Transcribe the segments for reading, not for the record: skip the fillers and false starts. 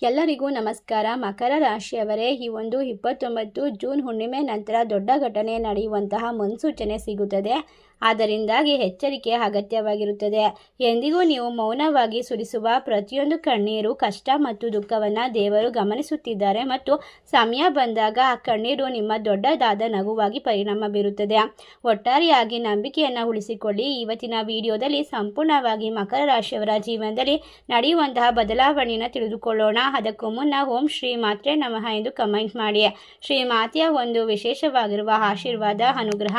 ಎಲ್ಲರಿಗೂ ನಮಸ್ಕಾರ. ಮಕರ ರಾಶಿಯವರೇ, ಈ ಒಂದು 29 ಜೂನ್ ಹುಣ್ಣಿಮೆ ನಂತರ ದೊಡ್ಡ ಘಟನೆ ನಡೆಯುವಂತಹ ಮುನ್ಸೂಚನೆ ಸಿಗುತ್ತದೆ. ಆದ್ದರಿಂದಾಗಿ ಎಚ್ಚರಿಕೆ ಅಗತ್ಯವಾಗಿರುತ್ತದೆ. ಎಂದಿಗೂ ನೀವು ಮೌನವಾಗಿ ಸುರಿಸುವ ಪ್ರತಿಯೊಂದು ಕಣ್ಣೀರು, ಕಷ್ಟ ಮತ್ತು ದುಃಖವನ್ನು ದೇವರು ಗಮನಿಸುತ್ತಿದ್ದಾರೆ ಮತ್ತು ಸಮಯ ಬಂದಾಗ ಆ ಕಣ್ಣೀರು ನಿಮ್ಮ ದೊಡ್ಡದಾದ ನಗುವಾಗಿ ಪರಿಣಾಮ ಬೀರುತ್ತದೆ. ಒಟ್ಟಾರೆಯಾಗಿ ನಂಬಿಕೆಯನ್ನು ಉಳಿಸಿಕೊಳ್ಳಿ. ಇವತ್ತಿನ ವಿಡಿಯೋದಲ್ಲಿ ಸಂಪೂರ್ಣವಾಗಿ ಮಕರ ರಾಶಿಯವರ ಜೀವನದಲ್ಲಿ ನಡೆಯುವಂತಹ ಬದಲಾವಣೆಯನ್ನು ತಿಳಿದುಕೊಳ್ಳೋಣ. ಅದಕ್ಕೂ ಮುನ್ನ ಓಂ ಶ್ರೀ ಮಾತ್ರೆ ನಮಃ ಎಂದು ಕಮೆಂಟ್ ಮಾಡಿ. ಶ್ರೀ ಮಾತೆಯ ಒಂದು ವಿಶೇಷವಾಗಿರುವ ಆಶೀರ್ವಾದ, ಅನುಗ್ರಹ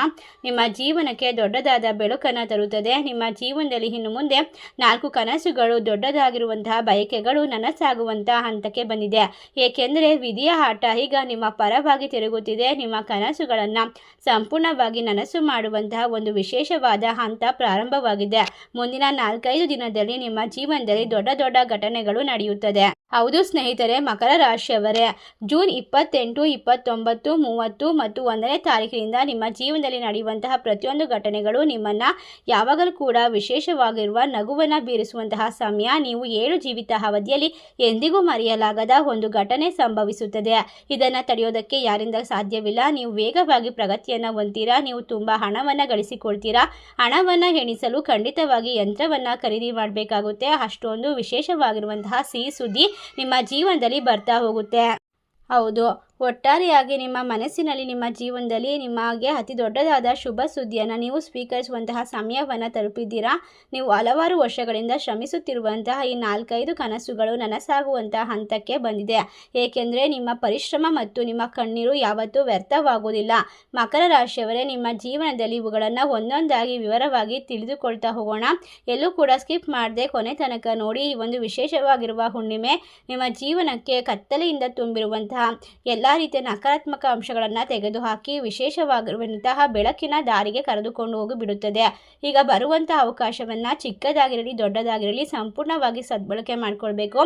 ನಿಮ್ಮ ಜೀವನಕ್ಕೆ ದೊಡ್ಡದಾದ ಬೆಳಕನ್ನು ತರುತ್ತದೆ. ನಿಮ್ಮ ಜೀವನದಲ್ಲಿ ಇನ್ನು ಮುಂದೆ 4 ಕನಸುಗಳು, ದೊಡ್ಡದಾಗಿರುವಂತಹ ಬಯಕೆಗಳು ನನಸಾಗುವಂತಹ ಹಂತಕ್ಕೆ ಬಂದಿದೆ. ಏಕೆಂದರೆ ವಿಧಿಯ ಆಟ ಈಗ ನಿಮ್ಮ ಪರವಾಗಿ ತಿರುಗುತ್ತಿದೆ. ನಿಮ್ಮ ಕನಸುಗಳನ್ನು ಸಂಪೂರ್ಣವಾಗಿ ನನಸು ಮಾಡುವಂತಹ ಒಂದು ವಿಶೇಷವಾದ ಹಂತ ಪ್ರಾರಂಭವಾಗಿದೆ. ಮುಂದಿನ 4-5 ದಿನದಲ್ಲಿ ನಿಮ್ಮ ಜೀವನದಲ್ಲಿ ದೊಡ್ಡ ದೊಡ್ಡ ಘಟನೆಗಳು ನಡೆಯುತ್ತದೆ. ಹೌದು ಸ್ನೇಹಿತರೆ, ಮಕರ ರಾಶಿಯವರೇ, ಜೂನ್ 28, 29, 30 ಮತ್ತು 1ನೇ ತಾರೀಕಿನಿಂದ ನಿಮ್ಮ ಜೀವನದಲ್ಲಿ ನಡೆಯುವಂತಹ ಪ್ರತಿಯೊಂದು ಘಟನೆಗಳು ನಿಮ್ಮನ್ನು ಯಾವಾಗಲೂ ಕೂಡ ವಿಶೇಷವಾಗಿರುವ ನಗುವನ್ನು ಬೀರಿಸುವಂತಹ ಸಮಯ. ನೀವು 7 ಜೀವಿತ ಅವಧಿಯಲ್ಲಿ ಎಂದಿಗೂ ಮರೆಯಲಾಗದ ಒಂದು ಘಟನೆ ಸಂಭವಿಸುತ್ತದೆ. ಇದನ್ನು ತಡೆಯೋದಕ್ಕೆ ಯಾರಿಂದ ಸಾಧ್ಯವಿಲ್ಲ. ನೀವು ವೇಗವಾಗಿ ಪ್ರಗತಿಯನ್ನು ಹೊಂದ್ತೀರಾ. ನೀವು ತುಂಬ ಹಣವನ್ನು ಗಳಿಸಿಕೊಳ್ತೀರಾ. ಹಣವನ್ನು ಎಣಿಸಲು ಖಂಡಿತವಾಗಿ ಯಂತ್ರವನ್ನು ಖರೀದಿ ಮಾಡಬೇಕಾಗುತ್ತೆ. ಅಷ್ಟೊಂದು ವಿಶೇಷವಾಗಿರುವಂತಹ ಸಿಹಿ ಸುದ್ದಿ ನಿಮ್ಮ ಜೀವನದಲ್ಲಿ ಬರ್ತಾ ಹೋಗುತ್ತೆ. ಹೌದು, ಒಟ್ಟಾರೆಯಾಗಿ ನಿಮ್ಮ ಮನಸ್ಸಿನಲ್ಲಿ, ನಿಮ್ಮ ಜೀವನದಲ್ಲಿ ನಿಮಗೆ ಅತಿ ದೊಡ್ಡದಾದ ಶುಭ ಸುದ್ದಿಯನ್ನು ನೀವು ಸ್ವೀಕರಿಸುವಂತಹ ಸಮಯವನ್ನು ತಲುಪಿದ್ದೀರಾ. ನೀವು ಹಲವಾರು ವರ್ಷಗಳಿಂದ ಶ್ರಮಿಸುತ್ತಿರುವಂತಹ ಈ 4-5 ಕನಸುಗಳು ನನಸಾಗುವಂತಹ ಹಂತಕ್ಕೆ ಬಂದಿದೆ. ಏಕೆಂದರೆ ನಿಮ್ಮ ಪರಿಶ್ರಮ ಮತ್ತು ನಿಮ್ಮ ಕಣ್ಣೀರು ಯಾವತ್ತೂ ವ್ಯರ್ಥವಾಗುವುದಿಲ್ಲ. ಮಕರ ರಾಶಿಯವರೇ, ನಿಮ್ಮ ಜೀವನದಲ್ಲಿ ಇವುಗಳನ್ನು ಒಂದೊಂದಾಗಿ ವಿವರವಾಗಿ ತಿಳಿದುಕೊಳ್ತಾ ಹೋಗೋಣ. ಎಲ್ಲೂ ಕೂಡ ಸ್ಕಿಪ್ ಮಾಡದೆ ಕೊನೆ ತನಕ ನೋಡಿ. ಈ ಒಂದು ವಿಶೇಷವಾಗಿರುವ ಹುಣ್ಣಿಮೆ ನಿಮ್ಮ ಜೀವನಕ್ಕೆ ಕತ್ತಲೆಯಿಂದ ತುಂಬಿರುವಂತಹ ಎಲ್ಲ ರೀತಿಯ ನಕಾರಾತ್ಮಕ ಅಂಶಗಳನ್ನು ತೆಗೆದುಹಾಕಿ ವಿಶೇಷವಾಗಿರುವಂತಹ ಬೆಳಕಿನ ದಾರಿಗೆ ಕರೆದುಕೊಂಡು ಹೋಗಿ ಬಿಡುತ್ತದೆ. ಈಗ ಬರುವಂತಹ ಅವಕಾಶವನ್ನು ಚಿಕ್ಕದಾಗಿರಲಿ ದೊಡ್ಡದಾಗಿರಲಿ ಸಂಪೂರ್ಣವಾಗಿ ಸದ್ಬಳಕೆ ಮಾಡಿಕೊಳ್ಬೇಕು.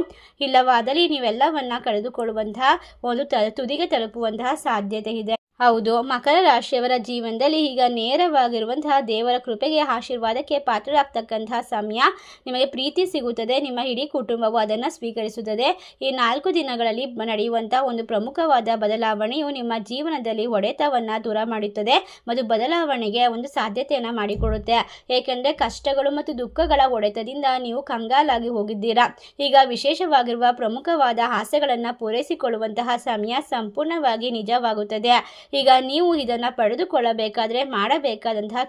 ಇಲ್ಲವಾದಲ್ಲಿ ನೀವೆಲ್ಲವನ್ನ ಕಳೆದುಕೊಳ್ಳುವಂತಹ ಒಂದು ತುದಿಗೆ ತಲುಪುವಂತಹ ಸಾಧ್ಯತೆ ಇದೆ. ಹೌದು, ಮಕರ ರಾಶಿಯವರ ಜೀವನದಲ್ಲಿ ಈಗ ನೇರವಾಗಿರುವಂತಹ ದೇವರ ಕೃಪೆಗೆ, ಆಶೀರ್ವಾದಕ್ಕೆ ಪಾತ್ರರಾಗ್ತಕ್ಕಂತಹ ಸಮಯ. ನಿಮಗೆ ಪ್ರೀತಿ ಸಿಗುತ್ತದೆ. ನಿಮ್ಮ ಇಡೀ ಕುಟುಂಬವು ಅದನ್ನು ಸ್ವೀಕರಿಸುತ್ತದೆ. ಈ 4 ದಿನಗಳಲ್ಲಿ ನಡೆಯುವಂತಹ ಒಂದು ಪ್ರಮುಖವಾದ ಬದಲಾವಣೆಯು ನಿಮ್ಮ ಜೀವನದಲ್ಲಿ ಹೊಡೆತವನ್ನು ದೂರ ಮಾಡುತ್ತದೆ ಮತ್ತು ಬದಲಾವಣೆಗೆ ಒಂದು ಸಾಧ್ಯತೆಯನ್ನು ಮಾಡಿಕೊಡುತ್ತೆ. ಏಕೆಂದರೆ ಕಷ್ಟಗಳು ಮತ್ತು ದುಃಖಗಳ ಹೊಡೆತದಿಂದ ನೀವು ಕಂಗಾಲಾಗಿ ಹೋಗಿದ್ದೀರಾ. ಈಗ ವಿಶೇಷವಾಗಿರುವ ಪ್ರಮುಖವಾದ ಆಸೆಗಳನ್ನು ಪೂರೈಸಿಕೊಳ್ಳುವಂತಹ ಸಮಯ ಸಂಪೂರ್ಣವಾಗಿ ನಿಜವಾಗುತ್ತದೆ. ಈಗ ನೀವು ಇದನ್ನು ಪಡೆದುಕೊಳ್ಳಬೇಕಾದ್ರೆ ಮಾಡಬೇಕಾದಂತಹ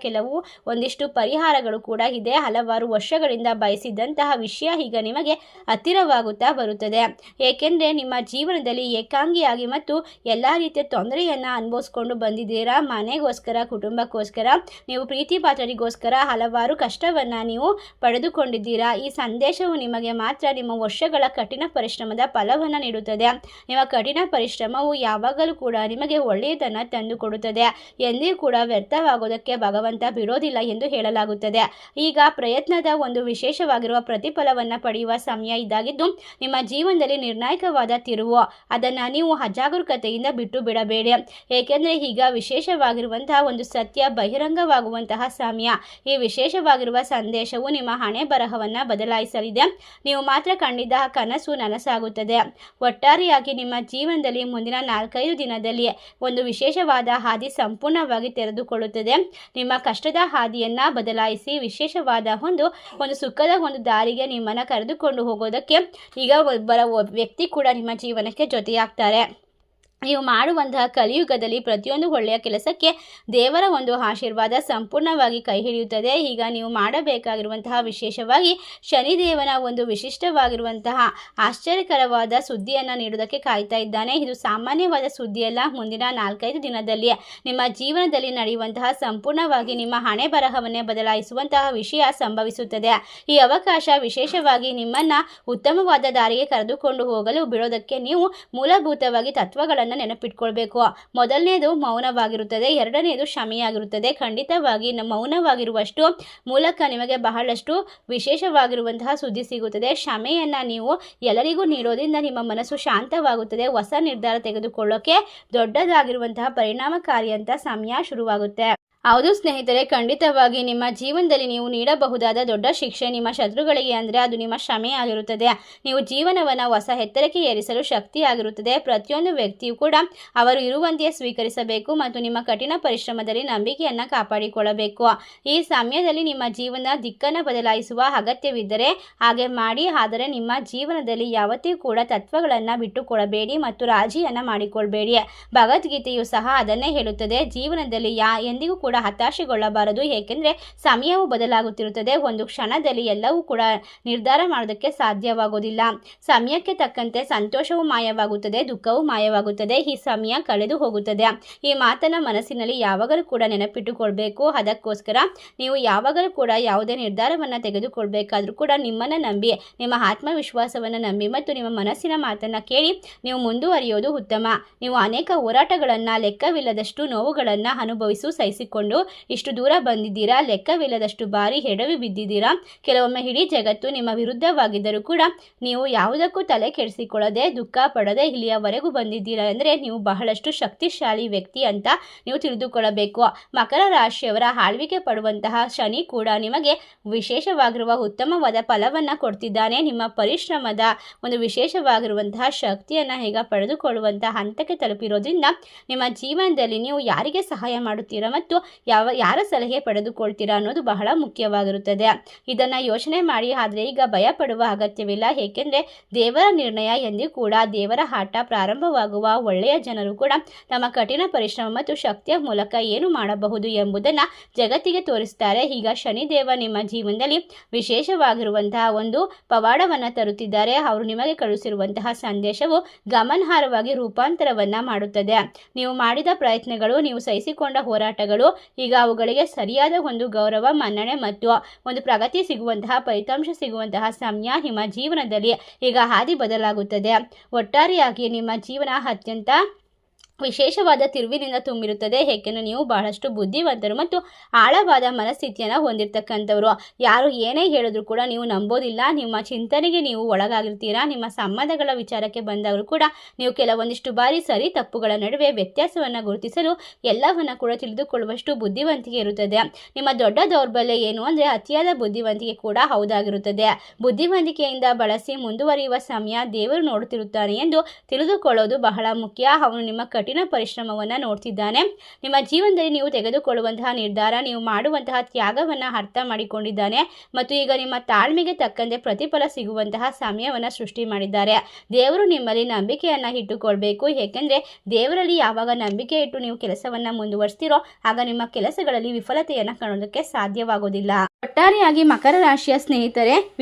ಒಂದಿಷ್ಟು ಪರಿಹಾರಗಳು ಕೂಡ ಇದೆ. ಹಲವಾರು ವರ್ಷಗಳಿಂದ ಬಯಸಿದಂತಹ ವಿಷಯ ಈಗ ನಿಮಗೆ ಹತ್ತಿರವಾಗುತ್ತಾ ಬರುತ್ತದೆ. ಏಕೆಂದರೆ ನಿಮ್ಮ ಜೀವನದಲ್ಲಿ ಏಕಾಂಗಿಯಾಗಿ ಮತ್ತು ಎಲ್ಲ ರೀತಿಯ ತೊಂದರೆಯನ್ನು ಅನುಭವಿಸ್ಕೊಂಡು ಬಂದಿದ್ದೀರಾ. ಮನೆಗೋಸ್ಕರ, ಕುಟುಂಬಕ್ಕೋಸ್ಕರ, ನೀವು ಪ್ರೀತಿ ಪಾತ್ರರಿಗೋಸ್ಕರ ಹಲವಾರು ಕಷ್ಟವನ್ನು ನೀವು ಪಡೆದುಕೊಂಡಿದ್ದೀರಾ. ಈ ಸಂದೇಶವು ನಿಮಗೆ ಮಾತ್ರ ನಿಮ್ಮ ವರ್ಷಗಳ ಕಠಿಣ ಪರಿಶ್ರಮದ ಫಲವನ್ನು ನೀಡುತ್ತದೆ. ನಿಮ್ಮ ಕಠಿಣ ಪರಿಶ್ರಮವು ಯಾವಾಗಲೂ ಕೂಡ ನಿಮಗೆ ಒಳ್ಳೆಯದನ್ನು ತಂದುಕೊಡುತ್ತದೆ. ಎಂದಿಗೂ ಕೂಡ ವ್ಯರ್ಥವಾಗೋದಕ್ಕೆ ಭಗವಂತ ಬಿಡೋದಿಲ್ಲ ಎಂದು ಹೇಳಲಾಗುತ್ತದೆ. ಈಗ ಪ್ರಯತ್ನದ ಒಂದು ವಿಶೇಷವಾಗಿರುವ ಪ್ರತಿಫಲವನ್ನು ಪಡೆಯುವ ಸಮಯ ಇದಾಗಿದ್ದು ನಿಮ್ಮ ಜೀವನದಲ್ಲಿ ನಿರ್ಣಾಯಕವಾದ ತಿರುವು. ಅದನ್ನು ನೀವು ಅಜಾಗರೂಕತೆಯಿಂದ ಬಿಟ್ಟು ಬಿಡಬೇಡಿ. ಏಕೆಂದರೆ ಈಗ ವಿಶೇಷವಾಗಿರುವಂತಹ ಒಂದು ಸತ್ಯ ಬಹಿರಂಗವಾಗುವಂತಹ ಸಮಯ. ಈ ವಿಶೇಷವಾಗಿರುವ ಸಂದೇಶವು ನಿಮ್ಮ ಹಣೆ ಬರಹವನ್ನು ಬದಲಾಯಿಸಲಿದೆ. ನೀವು ಮಾತ್ರ ಕಂಡಿದ್ದ ಕನಸು ನನಸಾಗುತ್ತದೆ. ಒಟ್ಟಾರೆಯಾಗಿ ನಿಮ್ಮ ಜೀವನದಲ್ಲಿ ಮುಂದಿನ 4-5 ದಿನದಲ್ಲಿ ಒಂದು ವಿಶೇಷವಾದ ಹಾದಿ ಸಂಪೂರ್ಣವಾಗಿ ತೆರೆದುಕೊಳ್ಳುತ್ತದೆ. ನಿಮ್ಮ ಕಷ್ಟದ ಹಾದಿಯನ್ನು ಬದಲಾಯಿಸಿ ವಿಶೇಷವಾದ ಒಂದು ಸುಖದ ಒಂದು ದಾರಿಗೆ ನಿಮ್ಮನ್ನು ಕರೆದುಕೊಂಡು ಹೋಗೋದಕ್ಕೆ ಈಗ ಒಬ್ಬರ ವ್ಯಕ್ತಿ ಕೂಡ ನಿಮ್ಮ ಜೀವನಕ್ಕೆ ಜೊತೆಯಾಗ್ತಾರೆ. ನೀವು ಮಾಡುವಂತಹ ಕಲಿಯುಗದಲ್ಲಿ ಪ್ರತಿಯೊಂದು ಒಳ್ಳೆಯ ಕೆಲಸಕ್ಕೆ ದೇವರ ಒಂದು ಆಶೀರ್ವಾದ ಸಂಪೂರ್ಣವಾಗಿ ಕೈ ಹಿಡಿಯುತ್ತದೆ. ಈಗ ನೀವು ಮಾಡಬೇಕಾಗಿರುವಂತಹ ವಿಶೇಷವಾಗಿ ಶನಿದೇವನ ಒಂದು ವಿಶಿಷ್ಟವಾಗಿರುವಂತಹ ಆಶ್ಚರ್ಯಕರವಾದ ಸುದ್ದಿಯನ್ನು ನೀಡುವುದಕ್ಕೆ ಕಾಯ್ತಾ ಇದ್ದಾನೆ. ಇದು ಸಾಮಾನ್ಯವಾದ ಸುದ್ದಿಯಲ್ಲ. ಮುಂದಿನ 4-5 ದಿನದಲ್ಲಿ ನಿಮ್ಮ ಜೀವನದಲ್ಲಿ ನಡೆಯುವಂತಹ ಸಂಪೂರ್ಣವಾಗಿ ನಿಮ್ಮ ಹಣೆ ಬರಹವನ್ನೇ ಬದಲಾಯಿಸುವಂತಹ ವಿಷಯ ಸಂಭವಿಸುತ್ತದೆ. ಈ ಅವಕಾಶ ವಿಶೇಷವಾಗಿ ನಿಮ್ಮನ್ನು ಉತ್ತಮವಾದ ದಾರಿಗೆ ಕರೆದುಕೊಂಡು ಹೋಗಲು ಬಿಡೋದಕ್ಕೆ ನೀವು ಮೂಲಭೂತವಾಗಿ ತತ್ವಗಳನ್ನು ನೆನಪಿಟ್ಕೊಳ್ಬೇಕು. ಮೊದಲನೇದು ಮೌನವಾಗಿರುತ್ತದೆ, ಎರಡನೇದು ಕ್ಷಮೆಯಾಗಿರುತ್ತದೆ. ಖಂಡಿತವಾಗಿ ಮೌನವಾಗಿರುವಷ್ಟು ಮೂಲಕ ನಿಮಗೆ ಬಹಳಷ್ಟು ವಿಶೇಷವಾಗಿರುವಂತಹ ಸುದ್ದಿ ಸಿಗುತ್ತದೆ. ಕ್ಷಮೆಯನ್ನು ನೀವು ಎಲ್ಲರಿಗೂ ನೀಡೋದ್ರಿಂದ ನಿಮ್ಮ ಮನಸ್ಸು ಶಾಂತವಾಗುತ್ತದೆ. ಹೊಸ ನಿರ್ಧಾರ ತೆಗೆದುಕೊಳ್ಳೋಕೆ ದೊಡ್ಡದಾಗಿರುವಂತಹ ಪರಿಣಾಮಕಾರಿಯಂತ ಸಮಯ ಶುರುವಾಗುತ್ತೆ. ಹೌದು ಸ್ನೇಹಿತರೆ, ಖಂಡಿತವಾಗಿ ನಿಮ್ಮ ಜೀವನದಲ್ಲಿ ನೀವು ನೀಡಬಹುದಾದ ದೊಡ್ಡ ಶಿಕ್ಷೆ ನಿಮ್ಮ ಶತ್ರುಗಳಿಗೆ ಅಂದರೆ ಅದು ನಿಮ್ಮ ಶ್ರಮೆ ಆಗಿರುತ್ತದೆ. ನೀವು ಜೀವನವನ್ನು ಹೊಸ ಎತ್ತರಕ್ಕೆ ಏರಿಸಲು ಶಕ್ತಿ ಆಗಿರುತ್ತದೆ. ಪ್ರತಿಯೊಂದು ವ್ಯಕ್ತಿಯು ಕೂಡ ಅವರು ಇರುವಂತೆಯೇ ಸ್ವೀಕರಿಸಬೇಕು ಮತ್ತು ನಿಮ್ಮ ಕಠಿಣ ಪರಿಶ್ರಮದಲ್ಲಿ ನಂಬಿಕೆಯನ್ನು ಕಾಪಾಡಿಕೊಳ್ಳಬೇಕು. ಈ ಸಮಯದಲ್ಲಿ ನಿಮ್ಮ ಜೀವನ ದಿಕ್ಕನ್ನು ಬದಲಾಯಿಸುವ ಅಗತ್ಯವಿದ್ದರೆ ಹಾಗೆ ಮಾಡಿ. ಆದರೆ ನಿಮ್ಮ ಜೀವನದಲ್ಲಿ ಯಾವತ್ತೂ ಕೂಡ ತತ್ವಗಳನ್ನು ಬಿಟ್ಟುಕೊಡಬೇಡಿ ಮತ್ತು ರಾಜಿಯನ್ನು ಮಾಡಿಕೊಳ್ಬೇಡಿ. ಭಗವದ್ಗೀತೆಯು ಸಹ ಅದನ್ನೇ ಹೇಳುತ್ತದೆ. ಜೀವನದಲ್ಲಿ ಎಂದಿಗೂ ಕೂಡ ಹತಾಶೆಗೊಳ್ಳಬಾರದು, ಏಕೆಂದರೆ ಸಮಯವು ಬದಲಾಗುತ್ತಿರುತ್ತದೆ. ಒಂದು ಕ್ಷಣದಲ್ಲಿ ಎಲ್ಲವೂ ಕೂಡ ನಿರ್ಧಾರ ಮಾಡೋದಕ್ಕೆ ಸಾಧ್ಯವಾಗೋದಿಲ್ಲ. ಸಮಯಕ್ಕೆ ತಕ್ಕಂತೆ ಸಂತೋಷವು ಮಾಯವಾಗುತ್ತದೆ, ದುಃಖವು ಮಾಯವಾಗುತ್ತದೆ, ಈ ಸಮಯ ಕಳೆದು ಹೋಗುತ್ತದೆ. ಈ ಮಾತನ್ನು ಮನಸ್ಸಿನಲ್ಲಿ ಯಾವಾಗಲೂ ಕೂಡ ನೆನಪಿಟ್ಟುಕೊಳ್ಬೇಕು. ಅದಕ್ಕೋಸ್ಕರ ನೀವು ಯಾವಾಗಲೂ ಕೂಡ ಯಾವುದೇ ನಿರ್ಧಾರವನ್ನು ತೆಗೆದುಕೊಳ್ಬೇಕಾದ್ರೂ ಕೂಡ ನಿಮ್ಮನ್ನು ನಂಬಿ, ನಿಮ್ಮ ಆತ್ಮವಿಶ್ವಾಸವನ್ನು ನಂಬಿ ಮತ್ತು ನಿಮ್ಮ ಮನಸ್ಸಿನ ಮಾತನ್ನು ಕೇಳಿ ನೀವು ಮುಂದುವರಿಯೋದು ಉತ್ತಮ. ನೀವು ಅನೇಕ ಹೋರಾಟಗಳನ್ನು, ಲೆಕ್ಕವಿಲ್ಲದಷ್ಟು ನೋವುಗಳನ್ನು ಸಹಿಸಿಕೊಂಡು ಇಷ್ಟು ದೂರ ಬಂದಿದ್ದೀರಾ. ಲೆಕ್ಕವಿಲ್ಲದಷ್ಟು ಬಾರಿ ಎಡವಿ ಬಿದ್ದಿದ್ದೀರಾ. ಕೆಲವೊಮ್ಮೆ ಇಡೀ ಜಗತ್ತು ನಿಮ್ಮ ವಿರುದ್ಧವಾಗಿದ್ದರೂ ಕೂಡ ನೀವು ಯಾವುದಕ್ಕೂ ತಲೆ ಕೆಡಿಸಿಕೊಳ್ಳದೆ, ದುಃಖ ಪಡದೆ ಇಲ್ಲಿಯವರೆಗೂ ಬಂದಿದ್ದೀರಾ ಅಂದರೆ ನೀವು ಬಹಳಷ್ಟು ಶಕ್ತಿಶಾಲಿ ವ್ಯಕ್ತಿ ಅಂತ ನೀವು ತಿಳಿದುಕೊಳ್ಳಬೇಕು. ಮಕರ ರಾಶಿಯವರ ಆಳ್ವಿಕೆ ಪಡುವಂತಹ ಶನಿ ಕೂಡ ನಿಮಗೆ ವಿಶೇಷವಾಗಿರುವ ಉತ್ತಮವಾದ ಫಲವನ್ನು ಕೊಡ್ತಿದ್ದಾನೆ. ನಿಮ್ಮ ಪರಿಶ್ರಮದ ಒಂದು ವಿಶೇಷವಾಗಿರುವಂತಹ ಶಕ್ತಿಯನ್ನು ಈಗ ಪಡೆದುಕೊಳ್ಳುವಂತಹ ಹಂತಕ್ಕೆ ತಲುಪಿರೋದ್ರಿಂದ ನಿಮ್ಮ ಜೀವನದಲ್ಲಿ ನೀವು ಯಾರಿಗೆ ಸಹಾಯ ಮಾಡುತ್ತೀರಾ ಮತ್ತು ಯಾರ ಸಲಹೆ ಪಡೆದುಕೊಳ್ತೀರಾ ಅನ್ನೋದು ಬಹಳ ಮುಖ್ಯವಾಗಿರುತ್ತದೆ. ಇದನ್ನು ಯೋಚನೆ ಮಾಡಿ. ಆದರೆ ಈಗ ಭಯ ಪಡುವ ಅಗತ್ಯವಿಲ್ಲ, ಏಕೆಂದರೆ ದೇವರ ನಿರ್ಣಯ ಎಂದೂ ಕೂಡ ದೇವರ ಆಟ ಪ್ರಾರಂಭವಾಗುವ ಒಳ್ಳೆಯ ಜನರು ಕೂಡ ತಮ್ಮ ಕಠಿಣ ಪರಿಶ್ರಮ ಮತ್ತು ಶಕ್ತಿಯ ಮೂಲಕ ಏನು ಮಾಡಬಹುದು ಎಂಬುದನ್ನು ಜಗತ್ತಿಗೆ ತೋರಿಸ್ತಾರೆ. ಈಗ ಶನಿದೇವ ನಿಮ್ಮ ಜೀವನದಲ್ಲಿ ವಿಶೇಷವಾಗಿರುವಂತಹ ಒಂದು ಪವಾಡವನ್ನು ತರುತ್ತಿದ್ದಾರೆ. ಅವರು ನಿಮಗೆ ಕಳುಹಿಸಿರುವಂತಹ ಸಂದೇಶವು ಗಮನಾರ್ಹವಾಗಿ ರೂಪಾಂತರವನ್ನು ಮಾಡುತ್ತದೆ. ನೀವು ಮಾಡಿದ ಪ್ರಯತ್ನಗಳು, ನೀವು ಸಹಿಸಿಕೊಂಡ ಹೋರಾಟಗಳು, ಈಗ ಅವುಗಳಿಗೆ ಸರಿಯಾದ ಒಂದು ಗೌರವ, ಮನ್ನಣೆ ಮತ್ತು ಒಂದು ಪ್ರಗತಿ ಸಿಗುವಂತಹ, ಫಲಿತಾಂಶ ಸಿಗುವಂತಹ ಸಮಯ ನಿಮ್ಮ ಜೀವನದಲ್ಲಿ ಈಗ ಹಾದಿ ಬದಲಾಗುತ್ತದೆ. ಒಟ್ಟಾರೆಯಾಗಿ ನಿಮ್ಮ ಜೀವನ ಅತ್ಯಂತ ವಿಶೇಷವಾದ ತಿರುವಿನಿಂದ ತುಂಬಿರುತ್ತದೆ. ಏಕೆಂದರೆ ನೀವು ಬಹಳಷ್ಟು ಬುದ್ಧಿವಂತರು ಮತ್ತು ಆಳವಾದ ಮನಸ್ಥಿತಿಯನ್ನು ಹೊಂದಿರತಕ್ಕಂಥವ್ರು. ಯಾರು ಏನೇ ಹೇಳಿದ್ರು ಕೂಡ ನೀವು ನಂಬೋದಿಲ್ಲ. ನಿಮ್ಮ ಚಿಂತನೆಗೆ ನೀವು ಒಳಗಾಗಿರ್ತೀರಾ. ನಿಮ್ಮ ಸಂಬಂಧಗಳ ವಿಚಾರಕ್ಕೆ ಬಂದವರು ಕೂಡ ನೀವು ಕೆಲವೊಂದಿಷ್ಟು ಬಾರಿ ಸರಿ ತಪ್ಪುಗಳ ನಡುವೆ ವ್ಯತ್ಯಾಸವನ್ನು ಗುರುತಿಸಲು ಎಲ್ಲವನ್ನು ಕೂಡ ತಿಳಿದುಕೊಳ್ಳುವಷ್ಟು ಬುದ್ಧಿವಂತಿಕೆ ಇರುತ್ತದೆ. ನಿಮ್ಮ ದೊಡ್ಡ ದೌರ್ಬಲ್ಯ ಏನು ಅಂದರೆ ಅತಿಯಾದ ಬುದ್ಧಿವಂತಿಕೆ ಕೂಡ ಹೌದಾಗಿರುತ್ತದೆ. ಬುದ್ಧಿವಂತಿಕೆಯಿಂದ ಬಳಸಿ ಮುಂದುವರಿಯುವ ಸಮಯ ದೇವರು ನೋಡುತ್ತಿರುತ್ತಾನೆ ಎಂದು ತಿಳಿದುಕೊಳ್ಳೋದು ಬಹಳ ಮುಖ್ಯ. ಅವನು ನಿಮ್ಮ ಕಠಿಣ ಪರಿಶ್ರಮವನ್ನು ನೋಡ್ತಿದ್ದಾನೆ. ನಿಮ್ಮ ಜೀವನದಲ್ಲಿ ನೀವು ತೆಗೆದುಕೊಳ್ಳುವಂತಹ ನಿರ್ಧಾರ, ನೀವು ಮಾಡುವಂತಹ ತ್ಯಾಗವನ್ನು ಅರ್ಥ ಮಾಡಿಕೊಂಡಿದ್ದಾನೆ ಮತ್ತು ಈಗ ನಿಮ್ಮ ತಾಳ್ಮೆಗೆ ತಕ್ಕಂತೆ ಪ್ರತಿಫಲ ಸಿಗುವಂತಹ ಸಮಯವನ್ನು ಸೃಷ್ಟಿ ಮಾಡಿದ್ದಾರೆ. ದೇವರು ನಿಮ್ಮಲ್ಲಿ ನಂಬಿಕೆಯನ್ನು ಇಟ್ಟುಕೊಳ್ಬೇಕು. ಏಕೆಂದರೆ ದೇವರಲ್ಲಿ ಯಾವಾಗ ನಂಬಿಕೆ ಇಟ್ಟು ನೀವು ಕೆಲಸವನ್ನು ಮುಂದುವರಿಸ್ತೀರೋ ಆಗ ನಿಮ್ಮ ಕೆಲಸಗಳಲ್ಲಿ ವಿಫಲತೆಯನ್ನು ಕಾಣೋದಕ್ಕೆ ಸಾಧ್ಯವಾಗೋದಿಲ್ಲ. ಒಟ್ಟಾರೆಯಾಗಿ ಮಕರ ರಾಶಿಯ ಸ್ನೇಹಿತರೆ,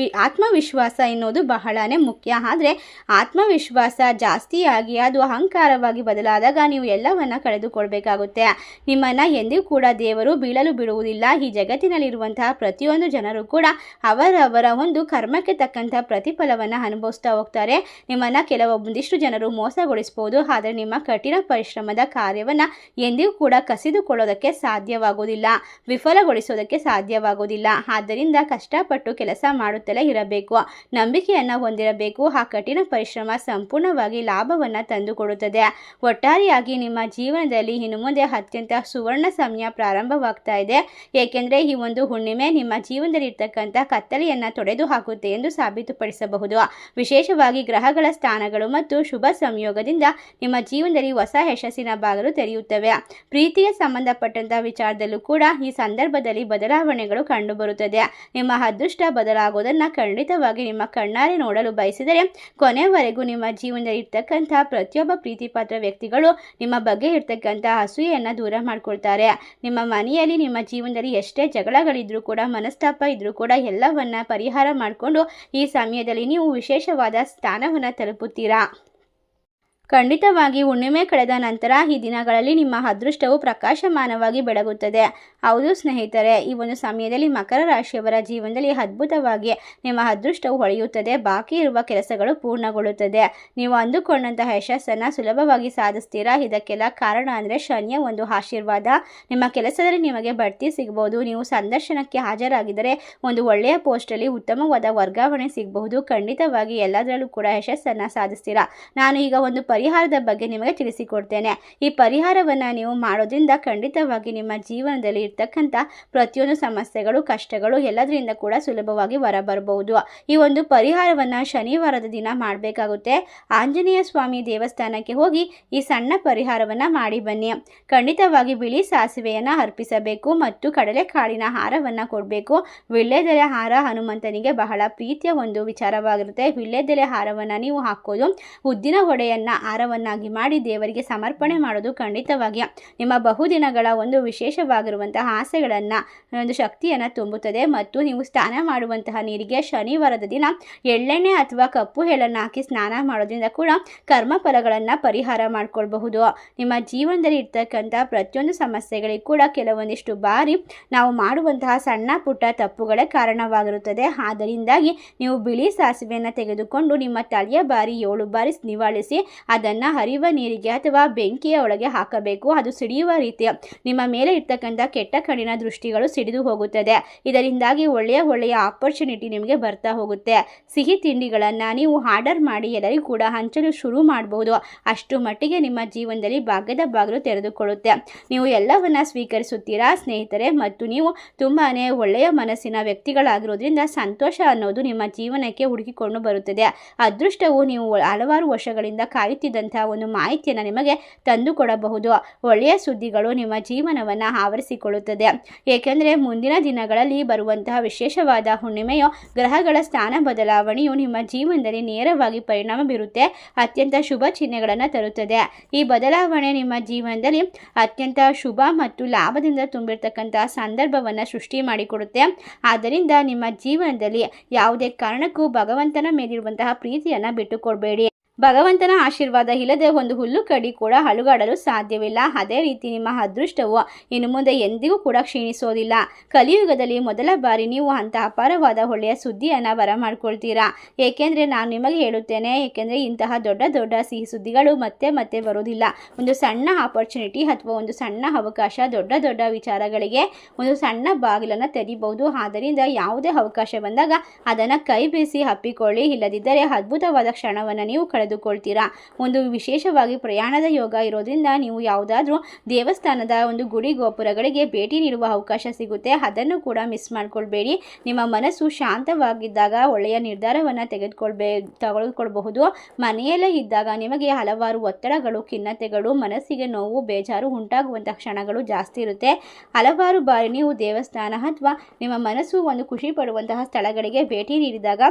ಆತ್ಮವಿಶ್ವಾಸ ಎನ್ನುವುದು ಬಹಳನೇ ಮುಖ್ಯ. ಆದರೆ ಆತ್ಮವಿಶ್ವಾಸ ಜಾಸ್ತಿಯಾಗಿ ಅದು ಅಹಂಕಾರವಾಗಿ ಬದಲಾದಾಗ ನೀವು ಎಲ್ಲವನ್ನ ಕಳೆದುಕೊಳ್ಬೇಕಾಗುತ್ತೆ. ನಿಮ್ಮನ್ನು ಎಂದಿಗೂ ಕೂಡ ದೇವರು ಬೀಳಲು ಬಿಡುವುದಿಲ್ಲ. ಈ ಜಗತ್ತಿನಲ್ಲಿರುವಂತಹ ಪ್ರತಿಯೊಂದು ಜನರು ಕೂಡ ಅವರವರ ಒಂದು ಕರ್ಮಕ್ಕೆ ತಕ್ಕಂತಹ ಪ್ರತಿಫಲವನ್ನು ಅನುಭವಿಸ್ತಾ ಹೋಗ್ತಾರೆ. ನಿಮ್ಮನ್ನು ಕೆಲವೊಂದಿಷ್ಟು ಜನರು ಮೋಸಗೊಳಿಸಬಹುದು, ಆದರೆ ನಿಮ್ಮ ಕಠಿಣ ಪರಿಶ್ರಮದ ಕಾರ್ಯವನ್ನು ಎಂದಿಗೂ ಕೂಡ ಕಸಿದುಕೊಳ್ಳೋದಕ್ಕೆ ಸಾಧ್ಯವಾಗುವುದಿಲ್ಲ, ವಿಫಲಗೊಳಿಸೋದಕ್ಕೆ ಸಾಧ್ಯವಾಗುವುದಿಲ್ಲ. ಆದ್ದರಿಂದ ಕಷ್ಟಪಟ್ಟು ಕೆಲಸ ಮಾಡುತ್ತಲೇ ಇರಬೇಕು, ನಂಬಿಕೆಯನ್ನು ಹೊಂದಿರಬೇಕು. ಆ ಕಠಿಣ ಪರಿಶ್ರಮ ಸಂಪೂರ್ಣವಾಗಿ ಲಾಭವನ್ನು ತಂದುಕೊಡುತ್ತದೆ. ಒಟ್ಟಾರೆಯಾಗಿ ನಿಮ್ಮ ಜೀವನದಲ್ಲಿ ಇನ್ನು ಮುಂದೆ ಅತ್ಯಂತ ಸುವರ್ಣ ಸಮಯ ಪ್ರಾರಂಭವಾಗ್ತಾ ಇದೆ. ಏಕೆಂದರೆ ಈ ಒಂದು ಹುಣ್ಣಿಮೆ ನಿಮ್ಮ ಜೀವನದಲ್ಲಿ ಇರ್ತಕ್ಕಂಥ ಕತ್ತಲೆಯನ್ನು ತೊಡೆದು ಹಾಕುತ್ತೆ ಎಂದು ಸಾಬೀತುಪಡಿಸಬಹುದು. ವಿಶೇಷವಾಗಿ ಗ್ರಹಗಳ ಸ್ಥಾನಗಳು ಮತ್ತು ಶುಭ ಸಂಯೋಗದಿಂದ ನಿಮ್ಮ ಜೀವನದಲ್ಲಿ ಹೊಸ ಯಶಸ್ಸಿನ ಬಾಗಿಲು ತೆರೆಯುತ್ತವೆ. ಪ್ರೀತಿಗೆ ಸಂಬಂಧಪಟ್ಟಂತಹ ವಿಚಾರದಲ್ಲೂ ಕೂಡ ಈ ಸಂದರ್ಭದಲ್ಲಿ ಬದಲಾವಣೆಗಳು ಕಂಡುಬರುತ್ತದೆ. ನಿಮ್ಮ ಅದೃಷ್ಟ ಬದಲಾಗೋದನ್ನು ಖಂಡಿತವಾಗಿ ನಿಮ್ಮ ಕಣ್ಣಾರೆ ನೋಡಲು ಬಯಸಿದರೆ ಕೊನೆವರೆಗೂ ನಿಮ್ಮ ಜೀವನದಲ್ಲಿ ಇರ್ತಕ್ಕಂಥ ಪ್ರತಿಯೊಬ್ಬ ಪ್ರೀತಿ ಪಾತ್ರ ವ್ಯಕ್ತಿಗಳು ನಿಮ್ಮ ಬಗ್ಗೆ ಇರ್ತಕ್ಕಂಥ ಅಸೂಯೆಯನ್ನು ದೂರ ಮಾಡ್ಕೊಳ್ತಾರೆ. ನಿಮ್ಮ ಮನೆಯಲ್ಲಿ, ನಿಮ್ಮ ಜೀವನದಲ್ಲಿ ಎಷ್ಟೇ ಜಗಳಗಳಿದ್ರೂ ಕೂಡ, ಮನಸ್ತಾಪ ಇದ್ರೂ ಕೂಡ ಎಲ್ಲವನ್ನ ಪರಿಹಾರ ಮಾಡಿಕೊಂಡು ಈ ಸಮಯದಲ್ಲಿ ನೀವು ವಿಶೇಷವಾದ ಸ್ಥಾನವನ್ನು ತಲುಪುತ್ತೀರಾ. ಖಂಡಿತವಾಗಿ ಹುಣ್ಣಿಮೆ ಕಳೆದ ನಂತರ ಈ ದಿನಗಳಲ್ಲಿ ನಿಮ್ಮ ಅದೃಷ್ಟವು ಪ್ರಕಾಶಮಾನವಾಗಿ ಬೆಳಗುತ್ತದೆ. ಹೌದು ಸ್ನೇಹಿತರೆ, ಈ ಒಂದು ಸಮಯದಲ್ಲಿ ಮಕರ ರಾಶಿಯವರ ಜೀವನದಲ್ಲಿ ಅದ್ಭುತವಾಗಿ ನಿಮ್ಮ ಅದೃಷ್ಟವು ಹೊಳೆಯುತ್ತದೆ. ಬಾಕಿ ಇರುವ ಕೆಲಸಗಳು ಪೂರ್ಣಗೊಳ್ಳುತ್ತದೆ. ನೀವು ಅಂದುಕೊಂಡಂತಹ ಯಶಸ್ಸನ್ನು ಸುಲಭವಾಗಿ ಸಾಧಿಸ್ತೀರಾ. ಇದಕ್ಕೆಲ್ಲ ಕಾರಣ ಅಂದರೆ ಶನಿಯ ಒಂದು ಆಶೀರ್ವಾದ. ನಿಮ್ಮ ಕೆಲಸದಲ್ಲಿ ನಿಮಗೆ ಬಡ್ತಿ ಸಿಗಬಹುದು. ನೀವು ಸಂದರ್ಶನಕ್ಕೆ ಹಾಜರಾಗಿದ್ದರೆ ಒಂದು ಒಳ್ಳೆಯ ಪೋಸ್ಟಲ್ಲಿ ಉತ್ತಮವಾದ ವರ್ಗಾವಣೆ ಸಿಗಬಹುದು. ಖಂಡಿತವಾಗಿ ಎಲ್ಲದರಲ್ಲೂ ಕೂಡ ಯಶಸ್ಸನ್ನು ಸಾಧಿಸ್ತೀರಾ. ನಾನು ಈಗ ಒಂದು ಪರಿಹಾರದ ಬಗ್ಗೆ ನಿಮಗೆ ತಿಳಿಸಿಕೊಡ್ತೇನೆ. ಈ ಪರಿಹಾರವನ್ನು ನೀವು ಮಾಡೋದ್ರಿಂದ ಖಂಡಿತವಾಗಿ ನಿಮ್ಮ ಜೀವನದಲ್ಲಿ ಇರ್ತಕ್ಕಂಥ ಪ್ರತಿಯೊಂದು ಸಮಸ್ಯೆಗಳು, ಕಷ್ಟಗಳು ಎಲ್ಲದರಿಂದ ಕೂಡ ಸುಲಭವಾಗಿ ಹೊರಬರಬಹುದು. ಈ ಒಂದು ಪರಿಹಾರವನ್ನು ಶನಿವಾರದ ದಿನ ಮಾಡಬೇಕಾಗುತ್ತೆ. ಆಂಜನೇಯ ಸ್ವಾಮಿ ದೇವಸ್ಥಾನಕ್ಕೆ ಹೋಗಿ ಈ ಸಣ್ಣ ಪರಿಹಾರವನ್ನು ಮಾಡಿ ಬನ್ನಿ. ಖಂಡಿತವಾಗಿ ಬಿಳಿ ಸಾಸಿವೆಯನ್ನು ಅರ್ಪಿಸಬೇಕು ಮತ್ತು ಕಡಲೆಕಾಳಿನ ಹಾರವನ್ನು ಕೊಡಬೇಕು. ವೀಳ್ಯದೆಲೆ ಹಾರ ಹನುಮಂತನಿಗೆ ಬಹಳ ಪ್ರೀತಿಯ ಒಂದು ವಿಚಾರವಾಗಿರುತ್ತೆ. ವೀಳ್ಯದೆಲೆ ಹಾರವನ್ನು ನೀವು ಹಾಕೋದು ಉದ್ದಿನ ವಡೆಯನ್ನು ಹಾರವನ್ನಾಗಿ ಮಾಡಿ ದೇವರಿಗೆ ಸಮರ್ಪಣೆ ಮಾಡೋದು ಖಂಡಿತವಾಗಿ ನಿಮ್ಮ ಬಹುದಿನಗಳ ಒಂದು ವಿಶೇಷವಾಗಿರುವಂತಹ ಆಸೆಗಳನ್ನು ಒಂದು ಶಕ್ತಿಯನ್ನು ತುಂಬುತ್ತದೆ. ಮತ್ತು ನೀವು ಸ್ನಾನ ಮಾಡುವಂತಹ ನೀರಿಗೆ ಶನಿವಾರದ ದಿನ ಎಳ್ಳೆಣ್ಣೆ ಅಥವಾ ಕಪ್ಪು ಎಳ್ಳನ್ನು ಹಾಕಿ ಸ್ನಾನ ಮಾಡೋದ್ರಿಂದ ಕೂಡ ಕರ್ಮಫಲಗಳನ್ನು ಪರಿಹಾರ ಮಾಡಿಕೊಳ್ಬಹುದು. ನಿಮ್ಮ ಜೀವನದಲ್ಲಿ ಇರ್ತಕ್ಕಂಥ ಪ್ರತಿಯೊಂದು ಸಮಸ್ಯೆಗಳಿಗೆ ಕೂಡ ಕೆಲವೊಂದಿಷ್ಟು ಬಾರಿ ನಾವು ಮಾಡುವಂತಹ ಸಣ್ಣ ಪುಟ್ಟ ತಪ್ಪುಗಳೇ ಕಾರಣವಾಗಿರುತ್ತದೆ. ಆದ್ದರಿಂದಾಗಿ ನೀವು ಬಿಳಿ ಸಾಸಿವೆಯನ್ನು ತೆಗೆದುಕೊಂಡು ನಿಮ್ಮ ತಲೆಯ ಬಾರಿ 7 ಬಾರಿ ನಿವಾಳಿಸಿ ಅದನ್ನು ಹರಿಯುವ ನೀರಿಗೆ ಅಥವಾ ಬೆಂಕಿಯ ಒಳಗೆ ಹಾಕಬೇಕು. ಅದು ಸಿಡಿಯುವ ರೀತಿ ನಿಮ್ಮ ಮೇಲೆ ಇರ್ತಕ್ಕಂಥ ಕೆಟ್ಟ ಕಣ್ಣಿನ ದೃಷ್ಟಿಗಳು ಸಿಡಿದು ಹೋಗುತ್ತದೆ. ಇದರಿಂದಾಗಿ ಒಳ್ಳೆಯ ಆಪರ್ಚುನಿಟಿ ನಿಮಗೆ ಬರ್ತಾ ಹೋಗುತ್ತೆ. ಸಿಹಿ ತಿಂಡಿಗಳನ್ನು ನೀವು ಆರ್ಡರ್ ಮಾಡಿ ಎಲ್ಲರಿಗೂ ಕೂಡ ಹಂಚಲು ಶುರು ಮಾಡಬಹುದು. ಅಷ್ಟು ಮಟ್ಟಿಗೆ ನಿಮ್ಮ ಜೀವನದಲ್ಲಿ ಭಾಗ್ಯದ ಬಾಗಿಲು ತೆರೆದುಕೊಳ್ಳುತ್ತೆ. ನೀವು ಎಲ್ಲವನ್ನ ಸ್ವೀಕರಿಸುತ್ತೀರಾ ಸ್ನೇಹಿತರೆ. ಮತ್ತು ನೀವು ತುಂಬಾ ಒಳ್ಳೆಯ ಮನಸ್ಸಿನ ವ್ಯಕ್ತಿಗಳಾಗಿರೋದ್ರಿಂದ ಸಂತೋಷ ಅನ್ನೋದು ನಿಮ್ಮ ಜೀವನಕ್ಕೆ ಹುಡುಕಿಕೊಂಡು ಬರುತ್ತದೆ. ಅದೃಷ್ಟವು ನೀವು ಹಲವಾರು ವರ್ಷಗಳಿಂದ ಕಾಯುತ್ತಿದ್ದಂತಹ ಒಂದು ಮಾಹಿತಿಯನ್ನು ನಿಮಗೆ ತಂದು ಕೊಡಬಹುದು. ಒಳ್ಳೆಯ ಸುದ್ದಿಗಳು ನಿಮ್ಮ ಜೀವನವನ್ನು ಆವರಿಸಿಕೊಳ್ಳುತ್ತದೆ. ಏಕೆಂದರೆ ಮುಂದಿನ ದಿನಗಳಲ್ಲಿ ಬರುವಂತಹ ವಿಶೇಷವಾದ ಹುಣ್ಣಿಮೆಯು ಗ್ರಹಗಳ ಸ್ಥಾನ ಬದಲಾವಣೆಯು ನಿಮ್ಮ ಜೀವನದಲ್ಲಿ ನೇರವಾಗಿ ಪರಿಣಾಮ ಬೀರುತ್ತೆ. ಅತ್ಯಂತ ಶುಭ ಚಿಹ್ನೆಗಳನ್ನು ತರುತ್ತದೆ. ಈ ಬದಲಾವಣೆ ನಿಮ್ಮ ಜೀವನದಲ್ಲಿ ಅತ್ಯಂತ ಶುಭ ಮತ್ತು ಲಾಭದಿಂದ ತುಂಬಿರ್ತಕ್ಕಂತಹ ಸಂದರ್ಭವನ್ನು ಸೃಷ್ಟಿ ಮಾಡಿಕೊಡುತ್ತೆ. ಆದ್ದರಿಂದ ನಿಮ್ಮ ಜೀವನದಲ್ಲಿ ಯಾವುದೇ ಕಾರಣಕ್ಕೂ ಭಗವಂತನ ಮೇಲಿರುವಂತಹ ಪ್ರೀತಿಯನ್ನು ಬಿಟ್ಟುಕೊಡಬೇಡಿ. ಭಗವಂತನ ಆಶೀರ್ವಾದ ಇಲ್ಲದೆ ಒಂದು ಹುಲ್ಲು ಕಡ್ಡಿ ಕೂಡ ಅಲುಗಾಡಲು ಸಾಧ್ಯವಿಲ್ಲ. ಅದೇ ರೀತಿ ನಿಮ್ಮ ಅದೃಷ್ಟವು ಇನ್ನು ಮುಂದೆ ಎಂದಿಗೂ ಕೂಡ ಕ್ಷೀಣಿಸೋದಿಲ್ಲ. ಕಲಿಯುಗದಲ್ಲಿ ಮೊದಲ ಬಾರಿ ನೀವು ಅಂಥ ಅಪಾರವಾದ ಒಳ್ಳೆಯ ಸುದ್ದಿಯನ್ನು ಬರಮಾಡ್ಕೊಳ್ತೀರಾ. ಏಕೆಂದರೆ ನಾನು ನಿಮಗೆ ಹೇಳುತ್ತೇನೆ, ಏಕೆಂದರೆ ಇಂತಹ ದೊಡ್ಡ ಸಿಹಿ ಸುದ್ದಿಗಳು ಮತ್ತೆ ಬರೋದಿಲ್ಲ. ಒಂದು ಸಣ್ಣ ಆಪರ್ಚುನಿಟಿ ಅಥವಾ ಒಂದು ಸಣ್ಣ ಅವಕಾಶ ದೊಡ್ಡ ವಿಚಾರಗಳಿಗೆ ಒಂದು ಸಣ್ಣ ಬಾಗಿಲನ್ನು ತೆರೀಬಹುದು. ಆದ್ದರಿಂದ ಯಾವುದೇ ಅವಕಾಶ ಬಂದಾಗ ಅದನ್ನು ಕೈ ಬೀಸಿ ಅಪ್ಪಿಕೊಳ್ಳಿ. ಇಲ್ಲದಿದ್ದರೆ ಅದ್ಭುತವಾದ ಕ್ಷಣವನ್ನು ನೀವು ಕಳೆದುಕೊಳ್ತೀರಾ. ಒಂದು ವಿಶೇಷವಾಗಿ ಪ್ರಯಾಣದ ಯೋಗ ಇರೋದ್ರಿಂದ ನೀವು ಯಾವುದಾದ್ರೂ ದೇವಸ್ಥಾನದ ಒಂದು ಗುಡಿ ಗೋಪುರಗಳಿಗೆ ಭೇಟಿ ನೀಡುವ ಅವಕಾಶ ಸಿಗುತ್ತೆ. ಅದನ್ನು ಕೂಡ ಮಿಸ್ ಮಾಡ್ಕೊಳ್ಬೇಡಿ. ನಿಮ್ಮ ಮನಸ್ಸು ಶಾಂತವಾಗಿದ್ದಾಗ ಒಳ್ಳೆಯ ನಿರ್ಧಾರವನ್ನು ತೆಗೆದುಕೊಳ್ಬಹುದು. ಮನೆಯಲ್ಲೇ ಇದ್ದಾಗ ನಿಮಗೆ ಹಲವಾರು ಒತ್ತಡಗಳು, ಖಿನ್ನತೆಗಳು, ಮನಸ್ಸಿಗೆ ನೋವು, ಬೇಜಾರು ಉಂಟಾಗುವಂತಹ ಕ್ಷಣಗಳು ಜಾಸ್ತಿ ಇರುತ್ತೆ. ಹಲವಾರು ಬಾರಿ ನೀವು ದೇವಸ್ಥಾನ ಅಥವಾ ನಿಮ್ಮ ಮನಸ್ಸು ಒಂದು ಖುಷಿ ಪಡುವಂತಹ ಸ್ಥಳಗಳಿಗೆ ಭೇಟಿ ನೀಡಿದಾಗ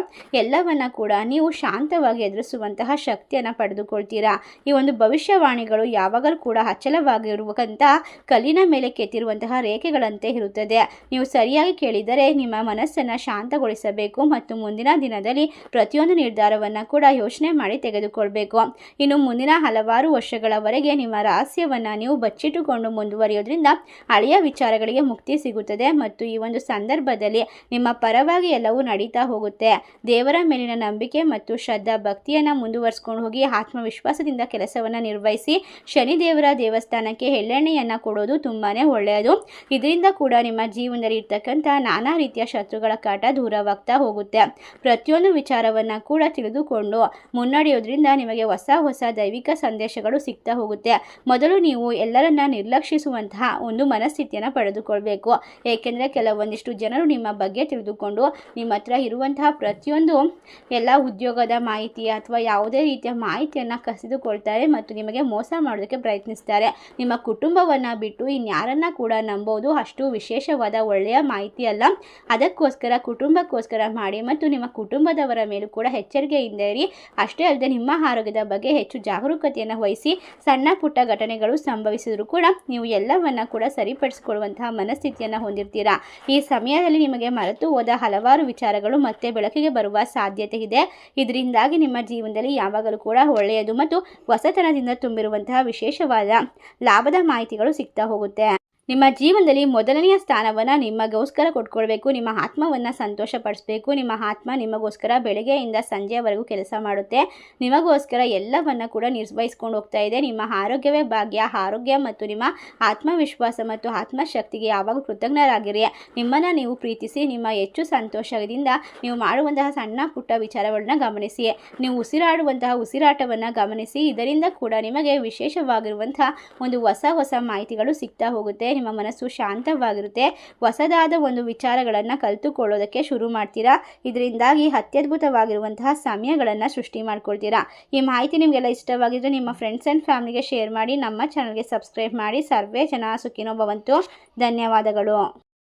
ಎಲ್ಲವನ್ನ ಕೂಡ ನೀವು ಶಾಂತವಾಗಿ ಎದುರಿಸುವಂತಹ ಶಕ್ತಿಯನ್ನು ಪಡೆದುಕೊಳ್ತೀರಾ. ಈ ಒಂದು ಭವಿಷ್ಯವಾಣಿಗಳು ಯಾವಾಗಲೂ ಕೂಡ ಅಚಲವಾಗಿರುವಂತಹ ಕಲ್ಲಿನ ಮೇಲೆ ಕೆತ್ತಿರುವಂತಹ ರೇಖೆಗಳಂತೆ ಇರುತ್ತದೆ. ನೀವು ಸರಿಯಾಗಿ ಕೇಳಿದರೆ ನಿಮ್ಮ ಮನಸ್ಸನ್ನು ಶಾಂತಗೊಳಿಸಬೇಕು ಮತ್ತು ಮುಂದಿನ ದಿನದಲ್ಲಿ ಪ್ರತಿಯೊಂದು ನಿರ್ಧಾರವನ್ನು ಕೂಡ ಯೋಚನೆ ಮಾಡಿ ತೆಗೆದುಕೊಳ್ಬೇಕು. ಇನ್ನು ಮುಂದಿನ ಹಲವಾರು ವರ್ಷಗಳವರೆಗೆ ನಿಮ್ಮ ರಹಸ್ಯವನ್ನು ನೀವು ಬಚ್ಚಿಟ್ಟುಕೊಂಡು ಮುಂದುವರಿಯೋದ್ರಿಂದ ಹಳೆಯ ವಿಚಾರಗಳಿಗೆ ಮುಕ್ತಿ ಸಿಗುತ್ತದೆ ಮತ್ತು ಈ ಒಂದು ಸಂದರ್ಭದಲ್ಲಿ ನಿಮ್ಮ ಪರವಾಗಿ ಎಲ್ಲವೂ ನಡೀತಾ ಹೋಗುತ್ತೆ. ದೇವರ ಮೇಲಿನ ನಂಬಿಕೆ ಮತ್ತು ಶ್ರದ್ಧಾ ಭಕ್ತಿಯನ್ನು ಮುಂದುವರಿಸಿಕೊಂಡು ಹೋಗಿ ಆತ್ಮವಿಶ್ವಾಸದಿಂದ ಕೆಲಸವನ್ನು ನಿರ್ವಹಿಸಿ. ಶನಿದೇವರ ದೇವಸ್ಥಾನಕ್ಕೆ ಎಳ್ಳೆಣ್ಣೆಯನ್ನು ಕೊಡೋದು ತುಂಬಾ ಒಳ್ಳೆಯದು. ಇದರಿಂದ ಕೂಡ ನಿಮ್ಮ ಜೀವನದಲ್ಲಿ ಇರ್ತಕ್ಕಂಥ ನಾನಾ ರೀತಿಯ ಶತ್ರುಗಳ ಕಾಟ ದೂರವಾಗ್ತಾ ಹೋಗುತ್ತೆ. ಪ್ರತಿಯೊಂದು ವಿಚಾರವನ್ನು ಕೂಡ ತಿಳಿದುಕೊಂಡು ಮುನ್ನಡೆಯೋದ್ರಿಂದ ನಿಮಗೆ ಹೊಸ ದೈವಿಕ ಸಂದೇಶಗಳು ಸಿಗ್ತಾ ಹೋಗುತ್ತೆ. ಮೊದಲು ನೀವು ಎಲ್ಲರನ್ನ ನಿರ್ಲಕ್ಷಿಸುವಂತಹ ಒಂದು ಮನಸ್ಥಿತಿಯನ್ನು ಪಡೆದುಕೊಳ್ಬೇಕು. ಏಕೆಂದರೆ ಕೆಲವೊಂದಿಷ್ಟು ಜನರು ನಿಮ್ಮ ಬಗ್ಗೆ ತಿಳಿದುಕೊಂಡು ನಿಮ್ಮ ಹತ್ರ ಇರುವಂತಹ ಪ್ರತಿಯೊಂದು ಎಲ್ಲ ಉದ್ಯೋಗದ ಮಾಹಿತಿ ಅಥವಾ ಯಾವುದೇ ರೀತಿಯ ಮಾಹಿತಿಯನ್ನು ಕಸಿದುಕೊಳ್ತಾರೆ ಮತ್ತು ನಿಮಗೆ ಮೋಸ ಮಾಡೋದಕ್ಕೆ ಪ್ರಯತ್ನಿಸ್ತಾರೆ. ನಿಮ್ಮ ಕುಟುಂಬವನ್ನು ಬಿಟ್ಟು ಇನ್ಯಾರನ್ನ ಕೂಡ ನಂಬೋದು ಅಷ್ಟು ವಿಶೇಷವಾದ ಒಳ್ಳೆಯ ಮಾಹಿತಿ ಅಲ್ಲ. ಅದಕ್ಕೋಸ್ಕರ ಕುಟುಂಬಕ್ಕೋಸ್ಕರ ಮಾಡಿ ಮತ್ತು ನಿಮ್ಮ ಕುಟುಂಬದವರ ಮೇಲೂ ಕೂಡ ಎಚ್ಚರಿಕೆಯಿಂದ ಇರಿ. ಅಷ್ಟೇ ಅಲ್ಲದೆ ನಿಮ್ಮ ಆರೋಗ್ಯದ ಬಗ್ಗೆ ಹೆಚ್ಚು ಜಾಗರೂಕತೆಯನ್ನು ವಹಿಸಿ. ಸಣ್ಣ ಪುಟ್ಟ ಘಟನೆಗಳು ಸಂಭವಿಸಿದರೂ ಕೂಡ ನೀವು ಎಲ್ಲವನ್ನ ಕೂಡ ಸರಿಪಡಿಸಿಕೊಳ್ಳುವಂತಹ ಮನಸ್ಥಿತಿಯನ್ನು ಹೊಂದಿರ್ತೀರಾ. ಈ ಸಮಯದಲ್ಲಿ ನಿಮಗೆ ಮರೆತು ಹೋದ ಹಲವಾರು ವಿಚಾರಗಳು ಮತ್ತೆ ಬೆಳಕಿಗೆ ಬರುವ ಸಾಧ್ಯತೆ ಇದೆ. ಇದರಿಂದಾಗಿ ನಿಮ್ಮ ಜೀವನದಲ್ಲಿ ಯಾವಾಗಲೂ ಕೂಡ ಒಳ್ಳೆಯದು ಮತ್ತು ಹೊಸತನದಿಂದ ತುಂಬಿರುವಂತಹ ವಿಶೇಷವಾದ ಲಾಭದ ಮಾಹಿತಿಗಳು ಸಿಗ್ತಾ ಹೋಗುತ್ತೆ. ನಿಮ್ಮ ಜೀವನದಲ್ಲಿ ಮೊದಲನೆಯ ಸ್ಥಾನವನ್ನು ನಿಮಗೋಸ್ಕರ ಕೊಟ್ಕೊಳ್ಬೇಕು. ನಿಮ್ಮ ಆತ್ಮವನ್ನು ಸಂತೋಷಪಡಿಸಬೇಕು. ನಿಮ್ಮ ಆತ್ಮ ನಿಮಗೋಸ್ಕರ ಬೆಳಗ್ಗೆಯಿಂದ ಸಂಜೆಯವರೆಗೂ ಕೆಲಸ ಮಾಡುತ್ತೆ. ನಿಮಗೋಸ್ಕರ ಎಲ್ಲವನ್ನು ಕೂಡ ನಿರ್ವಹಿಸ್ಕೊಂಡು ಹೋಗ್ತಾ ಇದೆ. ನಿಮ್ಮ ಆರೋಗ್ಯವೇ ಭಾಗ್ಯ. ಆರೋಗ್ಯ ಮತ್ತು ನಿಮ್ಮ ಆತ್ಮವಿಶ್ವಾಸ ಮತ್ತು ಆತ್ಮಶಕ್ತಿಗೆ ಯಾವಾಗ ಕೃತಜ್ಞರಾಗಿರಿ. ನಿಮ್ಮನ್ನು ನೀವು ಪ್ರೀತಿಸಿ. ನಿಮ್ಮ ಹೆಚ್ಚು ಸಂತೋಷದಿಂದ ನೀವು ಮಾಡುವಂತಹ ಸಣ್ಣ ಪುಟ್ಟ ವಿಚಾರಗಳನ್ನ ಗಮನಿಸಿ. ನೀವು ಉಸಿರಾಡುವಂತಹ ಉಸಿರಾಟವನ್ನು ಗಮನಿಸಿ. ಇದರಿಂದ ಕೂಡ ನಿಮಗೆ ವಿಶೇಷವಾಗಿರುವಂತಹ ಒಂದು ಹೊಸ ಮಾಹಿತಿಗಳು ಸಿಗ್ತಾ ಹೋಗುತ್ತೆ. ನಿಮ್ಮ ಮನಸ್ಸು ಶಾಂತವಾಗಿರುತ್ತೆ. ಹೊಸದಾದ ಒಂದು ವಿಚಾರಗಳನ್ನು ಕಲಿತುಕೊಳ್ಳೋದಕ್ಕೆ ಶುರು ಮಾಡ್ತೀರಾ. ಇದರಿಂದಾಗಿ ಅತ್ಯದ್ಭುತವಾಗಿರುವಂತಹ ಸಮಯಗಳನ್ನು ಸೃಷ್ಟಿ ಮಾಡ್ಕೊಳ್ತೀರಾ. ಈ ಮಾಹಿತಿ ನಿಮಗೆಲ್ಲ ಇಷ್ಟವಾಗಿದ್ದರೆ ನಿಮ್ಮ ಫ್ರೆಂಡ್ಸ್ ಆ್ಯಂಡ್ ಫ್ಯಾಮಿಲಿಗೆ ಶೇರ್ ಮಾಡಿ. ನಮ್ಮ ಚಾನಲ್ಗೆ ಸಬ್ಸ್ಕ್ರೈಬ್ ಮಾಡಿ. ಸರ್ವೇ ಜನ ಸುಖಿನೋ ಭವಂತು. ಧನ್ಯವಾದಗಳು.